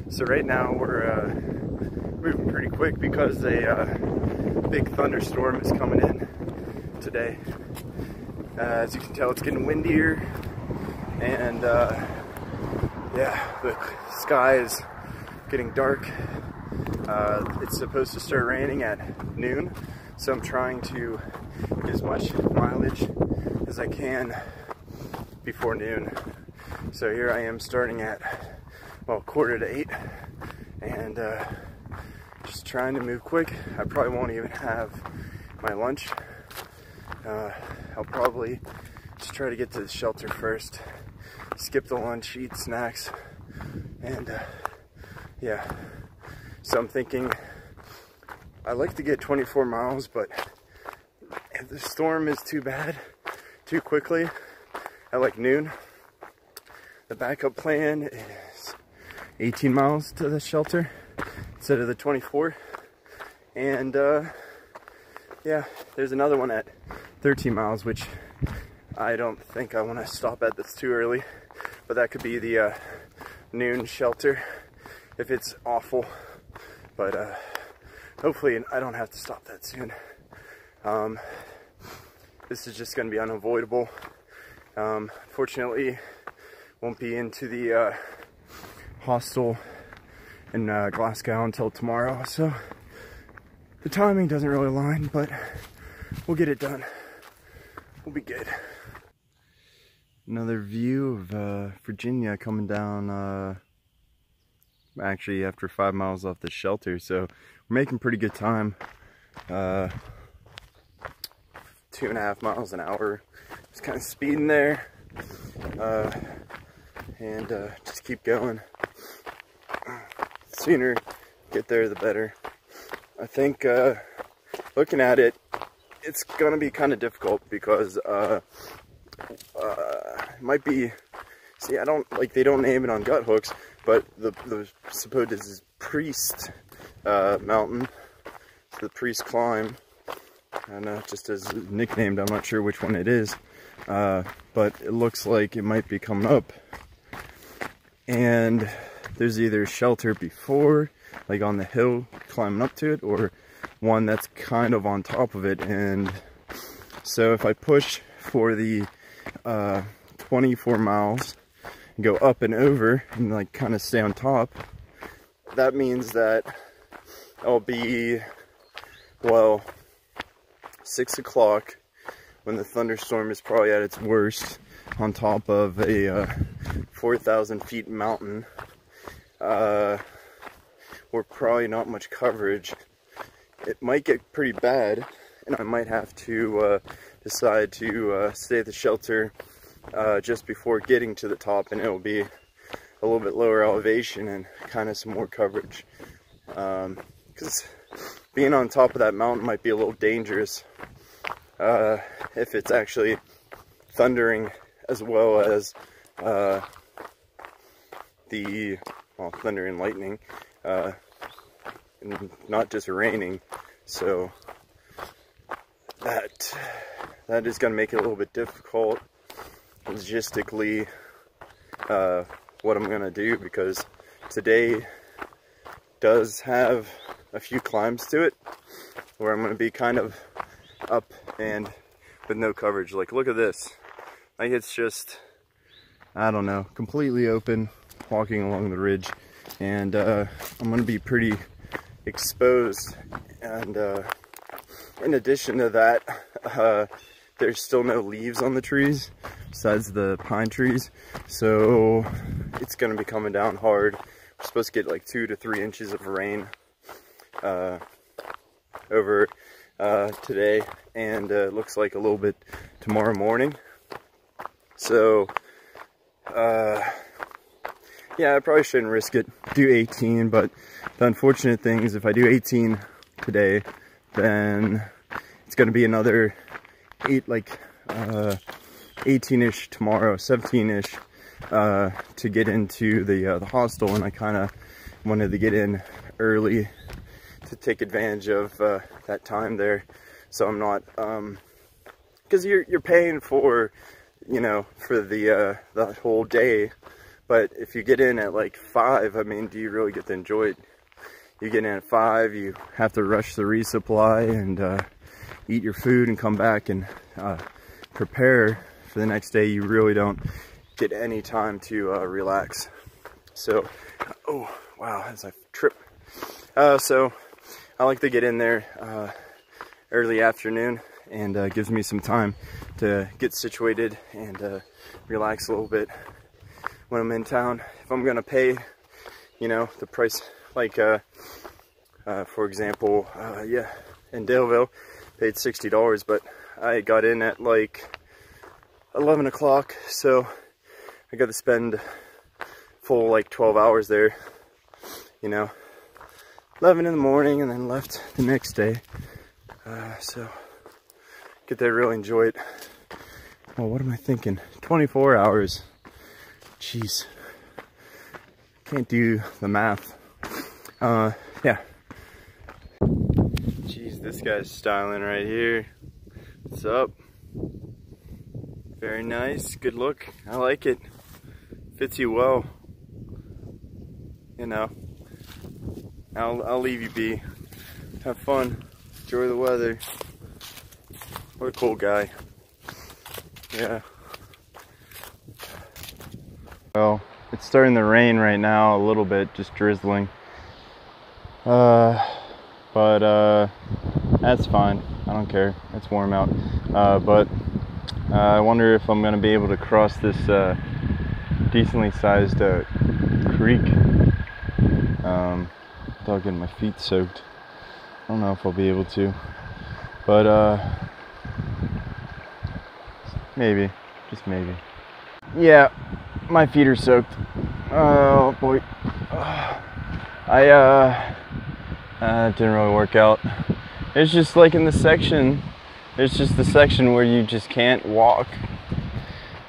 So right now we're moving pretty quick because a big thunderstorm is coming in today. As you can tell, it's getting windier, and yeah, the sky is getting dark. It's supposed to start raining at noon, so I'm trying to get as much mileage as I can before noon. So here I am starting at, well, 7:45, and just trying to move quick. I probably won't even have my lunch. I'll probably just try to get to the shelter first, skip the lunch, eat snacks, and yeah. So I'm thinking, I like to get 24 miles, but if the storm is too bad, too quickly, at like noon, the backup plan is 18 miles to the shelter instead of the 24. And yeah, there's another one at 13 miles, which I don't think I want to stop at. That's too early, but that could be the noon shelter if it's awful. But hopefully I don't have to stop that soon. This is just going to be unavoidable. Fortunately, won't be into the hostel in Glasgow until tomorrow, so the timing doesn't really align, but we'll get it done. We'll be good. Another view of Virginia coming down actually after 5 miles off the shelter, so we're making pretty good time. 2.5 miles an hour, just kind of speeding there, and just keep going. The sooner get there, the better. I think looking at it, it's gonna be kind of difficult because it might be, see, I don't, like, they don't name it on gut hooks, but the supposed is Priest mountain, so the Priest climb, and just as nicknamed, I'm not sure which one it is, but it looks like it might be coming up, and there's either shelter before, like on the hill climbing up to it, or one that's kind of on top of it. And so if I push for the 24 miles and go up and over and like kind of stay on top, that means that I'll be, well, 6 o'clock when the thunderstorm is probably at its worst on top of a 4,000 feet mountain. We're probably not much coverage. It might get pretty bad, and I might have to decide to stay at the shelter just before getting to the top, and it'll be a little bit lower elevation and kind of some more coverage. Because being on top of that mountain might be a little dangerous if it's actually thundering, as well as thunder and lightning, and not just raining. So that is going to make it a little bit difficult logistically, what I'm going to do, because today does have a few climbs to it where I'm going to be kind of up and with no coverage. Like, look at this. Like, it's just, I don't know, completely open walking along the ridge, and I'm going to be pretty exposed. And in addition to that, there's still no leaves on the trees besides the pine trees, so it's going to be coming down hard. We're supposed to get like 2 to 3 inches of rain over today, and it looks like a little bit tomorrow morning. So yeah, I probably shouldn't risk it. Do 18, but the unfortunate thing is if I do 18 today, then it's going to be another 18-ish tomorrow, 17-ish to get into the hostel, and I kind of wanted to get in early to take advantage of that time there, so I'm not, because you're paying for, you know, for the whole day, But if you get in at like 5, I mean, do you really get to enjoy it? You get in at 5, you have to rush the resupply and eat your food and come back and prepare for the next day. You really don't get any time to relax. So, oh wow, as I trip. So I like to get in there early afternoon, and gives me some time to get situated and relax a little bit when I'm in town. If I'm gonna pay, you know, the price, like for example, yeah, in Daleville, paid $60, but I got in at like 11 o'clock, so I got to spend full like 12 hours there, you know, 11 in the morning and then left the next day. So get there, really enjoy it. Well, what am I thinking? 24 hours. Jeez. Can't do the math. Yeah. Jeez, this guy's styling right here. What's up? Very nice. Good look. I like it. Fits you well. You know. I'll leave you be. Have fun. Enjoy the weather. What a cool guy. Yeah. Well, it's starting to rain right now a little bit, just drizzling. But that's fine. I don't care. It's warm out. But I wonder if I'm gonna be able to cross this decently sized creek without getting my feet soaked. I don't know if I'll be able to, but maybe, just maybe. Yeah, my feet are soaked. Oh boy. It didn't really work out. It's just like in the section, there's just the section where you just can't walk.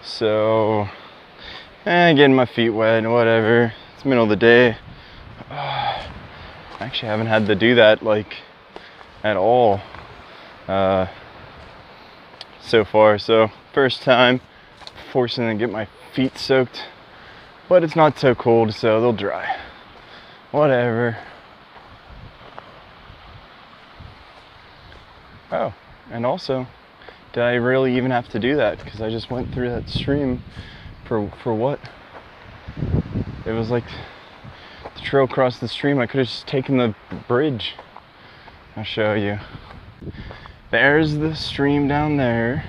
So, getting my feet wet and whatever. It's the middle of the day. I actually haven't had to do that like at all so far. So first time forcing to get my feet soaked, but it's not so cold, so they'll dry. Whatever. Oh, and also, did I really even have to do that? Because I just went through that stream for what? It was like the trail across the stream. I could have just taken the bridge. I'll show you. There's the stream down there.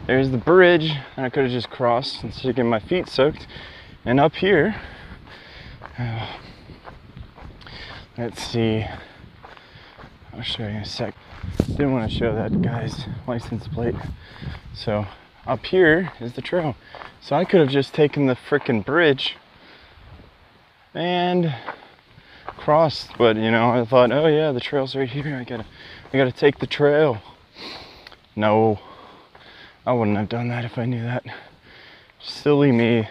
There's the bridge, and I could have just crossed instead of getting my feet soaked. And up here, let's see. I'll show you in a sec. Didn't want to show that guy's license plate. So up here is the trail. So I could have just taken the frickin' bridge and crossed, but you know, I thought, oh yeah, the trail's right here. I gotta take the trail. No, I wouldn't have done that if I knew that. Silly me.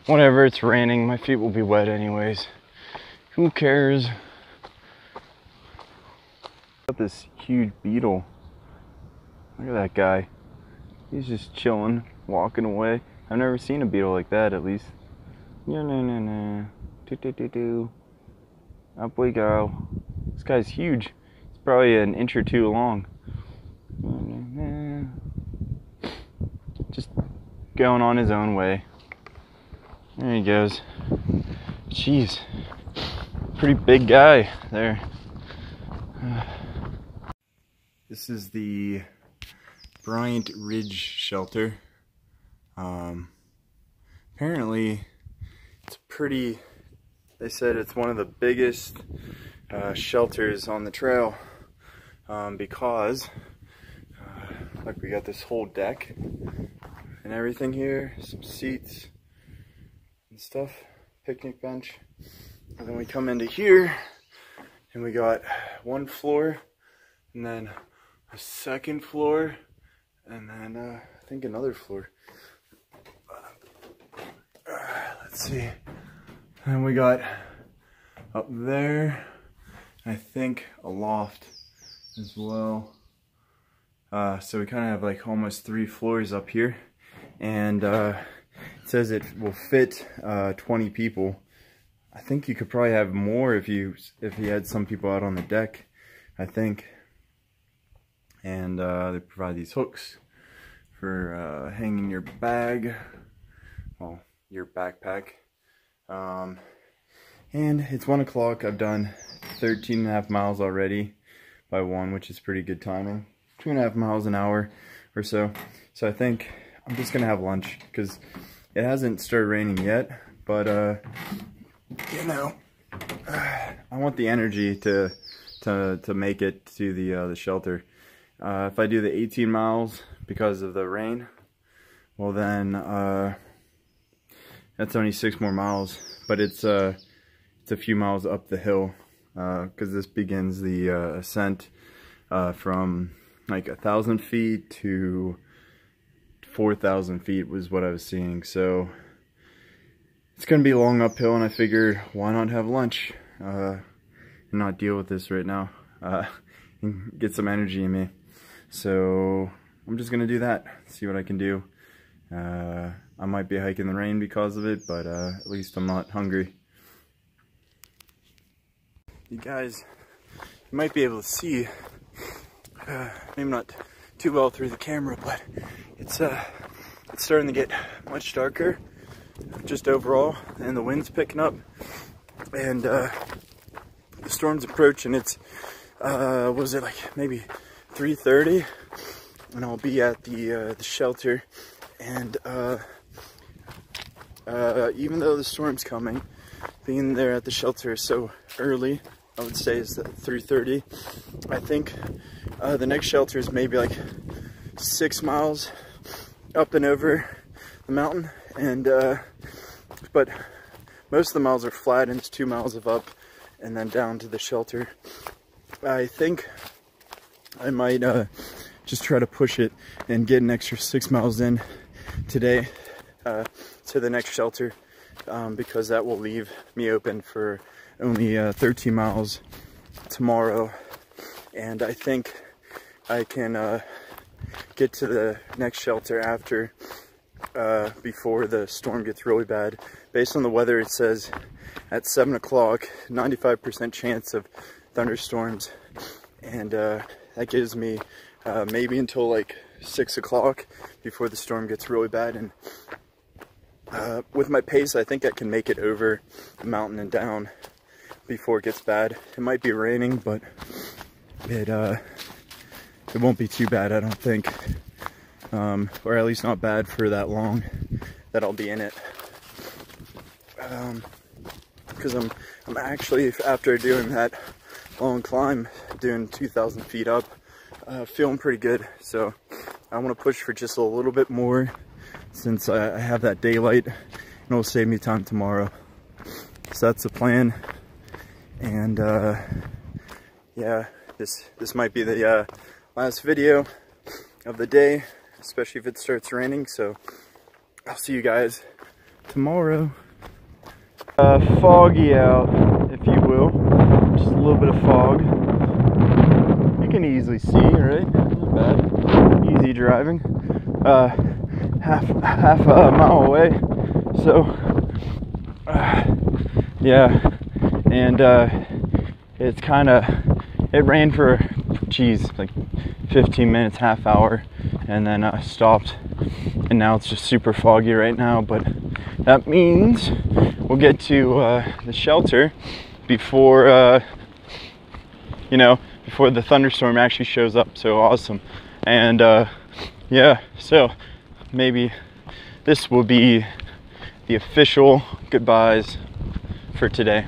Whatever, it's raining. My feet will be wet anyways. Who cares? Got this huge beetle. Look at that guy. He's just chilling, walking away. I've never seen a beetle like that, at least. No. Do. Up we go. This guy's huge. It's probably an inch or two long. Just going on his own way. There he goes. Jeez. Pretty big guy there. This is the Bryant Ridge shelter. Apparently it's pretty, they said it's one of the biggest shelters on the trail, because look, we got this whole deck and everything here, some seats and stuff, picnic bench, and then we come into here and we got one floor and then a second floor and then I think another floor. Let's see. And we got up there, I think a loft as well. So we kind of have like almost 3 floors up here, and it says it will fit 20 people. I think you could probably have more if you had some people out on the deck, I think. And they provide these hooks for hanging your bag, well, your backpack. And it's 1 o'clock. I've done 13.5 miles already by 1, which is pretty good timing. 2.5 miles an hour or so. So I think I'm just gonna have lunch because it hasn't started raining yet, but you know, I want the energy to make it to the shelter. If I do the 18 miles because of the rain, well then that's only 6 more miles, but it's a few miles up the hill because this begins the ascent from like 1,000 feet to 4,000 feet was what I was seeing. So it's gonna be a long uphill, and I figured why not have lunch and not deal with this right now and get some energy in me. So I'm just gonna do that, see what I can do. I might be hiking the rain because of it, but at least I'm not hungry. You guys, you might be able to see, maybe not too well through the camera, but it's starting to get much darker just overall, and the wind's picking up, and the storm's approaching. It's was it like maybe 3:30, and I'll be at the shelter. And even though the storm's coming, being there at the shelter is so early, I would say is 3:30. I think the next shelter is maybe like 6 miles up and over the mountain, and but most of the miles are flat, and it's 2 miles of up and then down to the shelter. I think I might just try to push it and get an extra 6 miles in today to the next shelter, because that will leave me open for only 13 miles tomorrow. And I think I can get to the next shelter after, before the storm gets really bad. Based on the weather, it says at 7 o'clock, 95% chance of thunderstorms, and that gives me maybe until like 6 o'clock before the storm gets really bad. And with my pace, I think I can make it over the mountain and down before it gets bad. It might be raining, but it won't be too bad, I don't think, or at least not bad for that long that I'll be in it. Because I'm actually, after doing that long climb, doing 2,000 feet up, feeling pretty good. So I want to push for just a little bit more, since I have that daylight, and it'll save me time tomorrow. So that's the plan. And yeah, this might be the last video of the day, especially if it starts raining. So I'll see you guys tomorrow. Foggy out, if you will. Just a little bit of fog. You can easily see, right? Not bad. Easy driving. Half a mile away. So yeah, and it's it rained for, geez, like 15 minutes, half hour, and then stopped, and now it's just super foggy right now. But that means we'll get to the shelter before before the thunderstorm actually shows up. So awesome. And yeah, so maybe this will be the official goodbyes for today.